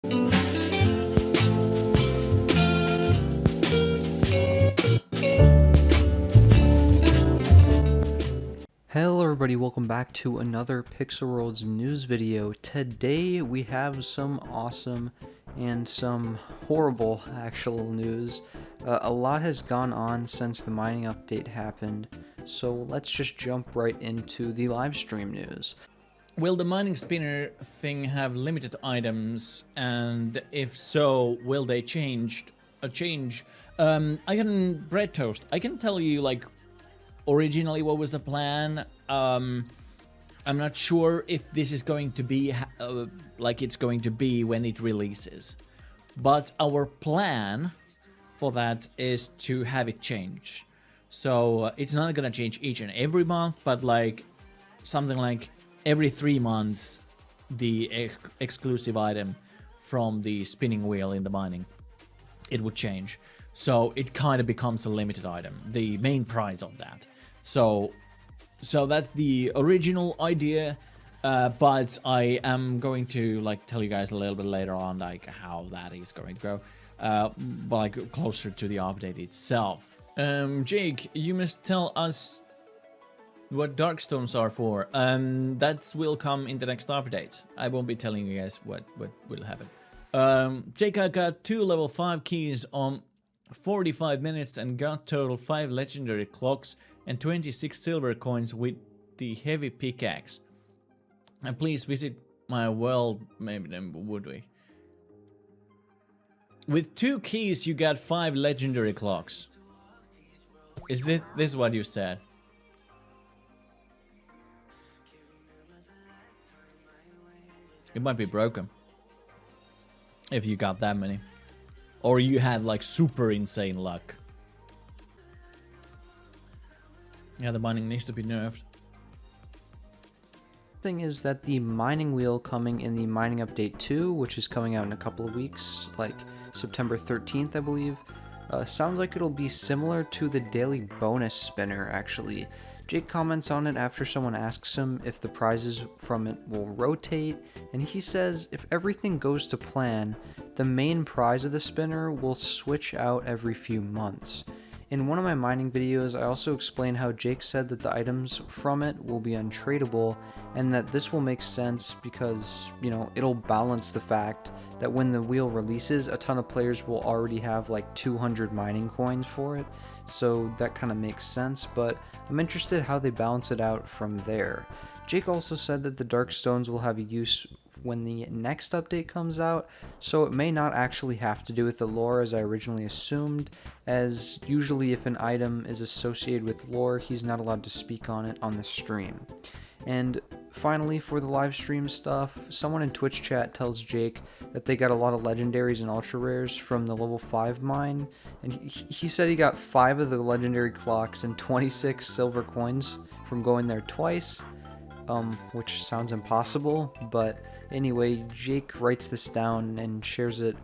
Hello everybody, welcome back to another Pixel Worlds news video. Today we have some awesome and some horrible actual news. A lot has gone on since the mining update happened, so let's just jump right into the live stream news. Will the mining spinner thing have limited items, and if so, will they change? I can bread toast. I can tell you like originally what was the plan. I'm not sure if this is going to be like it's going to be when it releases, but our plan for that is to have it change. So it's not gonna change each and every month, but like something like every 3 months, the exclusive item from the spinning wheel in the mining, it would change. So it kind of becomes a limited item, the main prize of that. So that's the original idea, but I am going to like tell you guys a little bit later on like how that is going to go, like closer to the update itself. Jake, you must tell us what Darkstones are for. That will come in the next update. I won't be telling you guys what will happen. Jake, I got 2 level 5 keys on 45 minutes and got total 5 legendary clocks and 26 silver coins with the heavy pickaxe. And please visit my world, maybe then would we? With 2 keys you got 5 legendary clocks. Is this what you said? It might be broken. If you got that many. Or you had like super insane luck. Yeah, the mining needs to be nerfed. Thing is that the mining wheel coming in the mining update 2, which is coming out in a couple of weeks, like September 13th I believe, sounds like it'll be similar to the daily bonus spinner actually. Jake comments on it after someone asks him if the prizes from it will rotate, and he says if everything goes to plan, the main prize of the spinner will switch out every few months. In one of my mining videos, I also explained how Jake said that the items from it will be untradeable, and that this will make sense because, you know, it'll balance the fact that when the wheel releases, a ton of players will already have like 200 mining coins for it, so that kind of makes sense, but I'm interested how they balance it out from there. Jake also said that the Dark Stones will have a use when the next update comes out, so it may not actually have to do with the lore as I originally assumed, as usually if an item is associated with lore, he's not allowed to speak on it on the stream. And finally, for the live stream stuff, someone in Twitch chat tells Jake that they got a lot of legendaries and ultra rares from the level 5 mine, and he said he got 5 of the legendary clocks and 26 silver coins from going there twice. Which sounds impossible, but anyway, Jake writes this down and shares it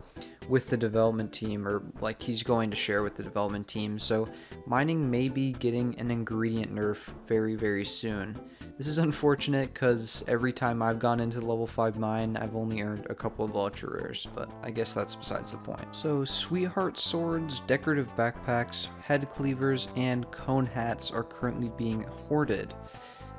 with the development team, or like he's going to share with the development team, so mining may be getting an ingredient nerf very, very soon. This is unfortunate because every time I've gone into the level 5 mine, I've only earned a couple of ultra rares, but I guess that's besides the point. So sweetheart swords, decorative backpacks, head cleavers, and cone hats are currently being hoarded.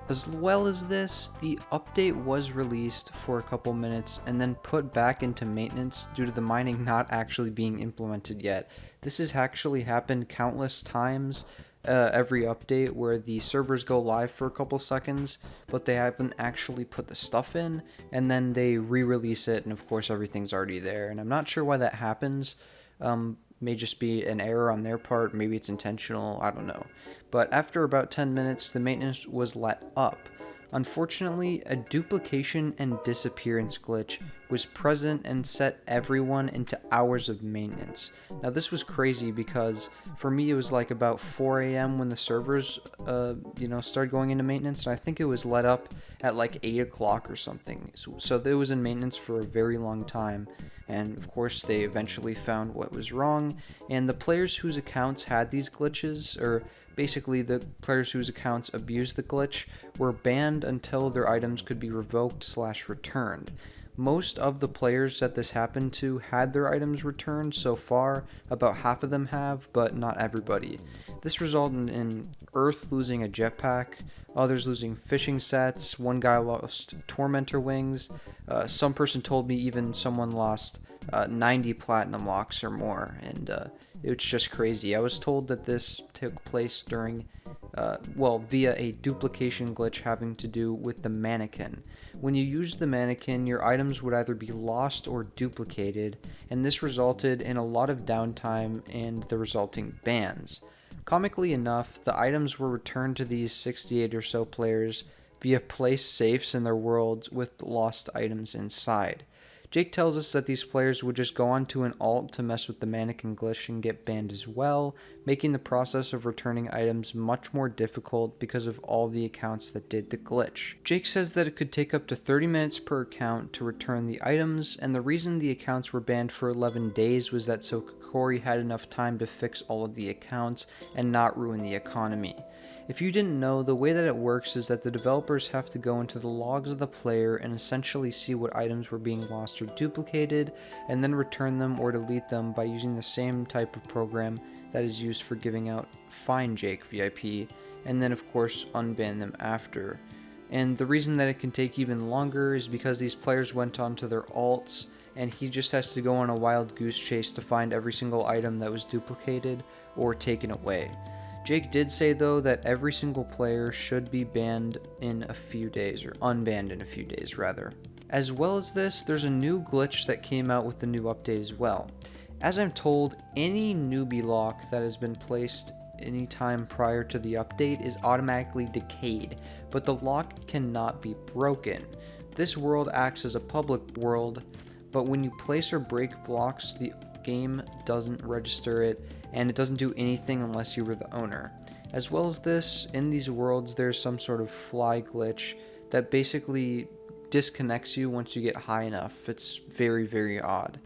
As well as this, the update was released for a couple minutes and then put back into maintenance due to the mining not actually being implemented yet. This has actually happened countless times every update where the servers go live for a couple seconds, but they haven't actually put the stuff in, and then they re-release it, and of course everything's already there. And I'm not sure why that happens. May just be an error on their part, maybe it's intentional, I don't know. But after about 10 minutes, the maintenance was let up. Unfortunately, a duplication and disappearance glitch was present and set everyone into hours of maintenance. Now this was crazy because for me it was like about 4 AM when the servers started going into maintenance, and I think it was let up at like 8 o'clock or something. So it was in maintenance for a very long time, and of course they eventually found what was wrong, and the players whose accounts had these glitches, or basically the players whose accounts abused the glitch, were banned until their items could be revoked/returned. Most of the players that this happened to had their items returned so far. About half of them have, but not everybody. This resulted in Earth losing a jetpack, others losing fishing sets, one guy lost Tormentor wings, some person told me even someone lost 90 platinum locks or more, and it's just crazy. I was told that this took place during via a duplication glitch having to do with the Mannequin. When you used the Mannequin, your items would either be lost or duplicated, and this resulted in a lot of downtime and the resulting bans. Comically enough, the items were returned to these 68 or so players via place safes in their worlds with lost items inside. Jake tells us that these players would just go onto an alt to mess with the Mannequin glitch and get banned as well, making the process of returning items much more difficult because of all the accounts that did the glitch. Jake says that it could take up to 30 minutes per account to return the items, and the reason the accounts were banned for 11 days was that so Kokori had enough time to fix all of the accounts and not ruin the economy. If you didn't know, the way that it works is that the developers have to go into the logs of the player and essentially see what items were being lost or duplicated, and then return them or delete them by using the same type of program that is used for giving out Find Jake VIP, and then of course unban them after. And the reason that it can take even longer is because these players went onto their alts, and he just has to go on a wild goose chase to find every single item that was duplicated or taken away. Jake did say though that every single player should be banned in a few days, or unbanned in a few days rather. As well as this, there's a new glitch that came out with the new update as well. As I'm told, any newbie lock that has been placed any time prior to the update is automatically decayed, but the lock cannot be broken. This world acts as a public world, but when you place or break blocks, the game doesn't register it, and it doesn't do anything unless you were the owner. As well as this, in these worlds there's some sort of fly glitch that basically disconnects you once you get high enough. It's very, very odd.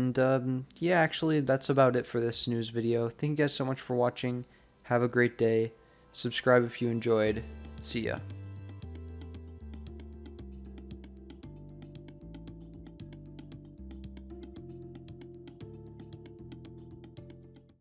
And yeah, actually that's about it for this news video. Thank you guys so much for watching. Have a great day. Subscribe if you enjoyed. See ya.